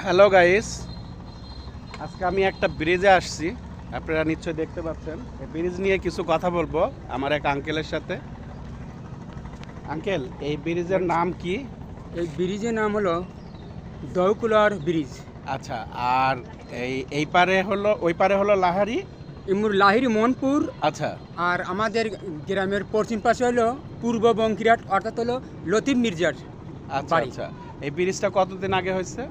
Hello guys, আজকে আমি একটা ব্রিজে আসছি। আপনারা নিশ্চয়ই দেখতে পাচ্ছেন। এই ব্রিজ নিয়ে কিছু কথা বলবো আমার এক আঙ্কেলের সাথে। আঙ্কেল, এই ব্রিজের নাম কি? এই ব্রিজের নাম হলো দৌকুলার ব্রিজ। আচ্ছা, আর এই পারে হলো, ওই পারে হলো লাহারি। এমুর লাহিরি মনপুর। আচ্ছা আর আমাদের গ্রামের পশ্চিম পাশে হলো পূর্ব বঙ্কিরাট, অর্থাৎ হলো লতিফ মির্জার আচ্ছা বাড়ি। আচ্ছা, এই ব্রিজটা কতদিন আগে হয়েছে?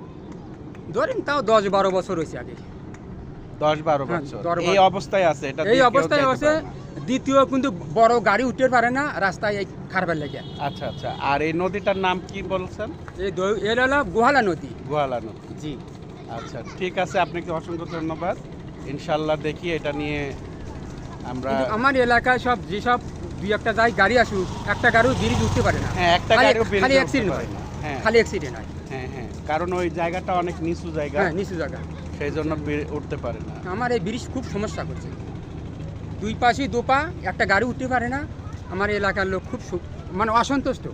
ধরেন তাও 10-12 বছর হয়েছে আগে। 10-12 হ্যাঁ, বছর 10-12 এই অবস্থায় আছে। এটা এই দিয়ে কেউ অবস্থায় যাইতে আছে। পারে না। দ্বিতীয় কিন্তু বড় গাড়ি উঠতে পারে না রাস্তায়, এই খারবার লেগে। আচ্ছা আচ্ছা, আর এই নদীটার নাম কি বলছেন? এর হলো গোহালা নদী। গোয়ালা নদী। জি। আচ্ছা ঠিক আছে, আপনাকে অসংখ্য ধন্যবাদ। ইনশাল্লাহ দেখি এটা নিয়ে আমরা। কিন্তু আমার এলাকায় সব যেসব দুই একটা যায় গাড়ি আসুক, একটা গাড়িও ব্রিজ উঠতে পারে না। হ্যাঁ, একটা গাড়িও ব্রিজে খালি উঠতে অ্যাক্সিডেন্ট পারে হয়। না। হ্যাঁ খালি অ্যাক্সিডেন্ট হয়। হ্যাঁ হ্যাঁ, কারণ ওই জায়গাটা অনেক নিচু জায়গা, হ্যাঁ, নিচু জায়গা। সেই জন্য উঠতে পারে না। আমার এই ব্রিজ খুব সমস্যা করছে। দুই পাশে দোপা, একটা গাড়ি উঠতে পারে না। আমার এলাকার লোক খুব মানে অসন্তুষ্ট।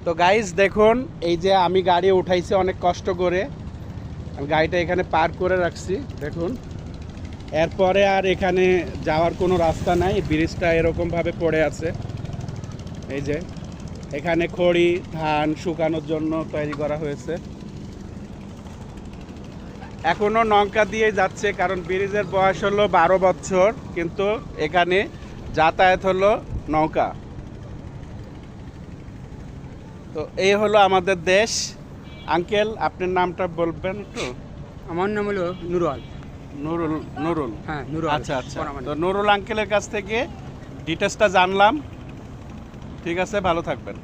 তো গাইস দেখুন, এই যে আমি গাড়ি উঠাইছি অনেক কষ্ট করে, আমি গাড়িটা এখানে পার্ক করে রাখছি। দেখুন, এরপরে আর এখানে যাওয়ার কোনো রাস্তা নাই। ব্রিজটা এরকমভাবে পড়ে আছে। এই যে এখানে খড়ি ধান শুকানোর জন্য তৈরি করা হয়েছে। এখনো নৌকা দিয়ে যাচ্ছে, কারণ ব্রিজের বয়স হলো 12 বছর, কিন্তু এখানে যাতায়াত হলো নৌকা। তো এই হলো আমাদের দেশ। আঙ্কেল, আপনার নামটা বলবেন একটু? আমার নাম হলো নুরুল। নুরুল। নুরুল, হ্যাঁ, নুরুল। আচ্ছা আচ্ছা। তো নুরুল আঙ্কেলের কাছ থেকে ডিটেলসটা জানলাম। ঠিক আছে, ভালো থাকবেন।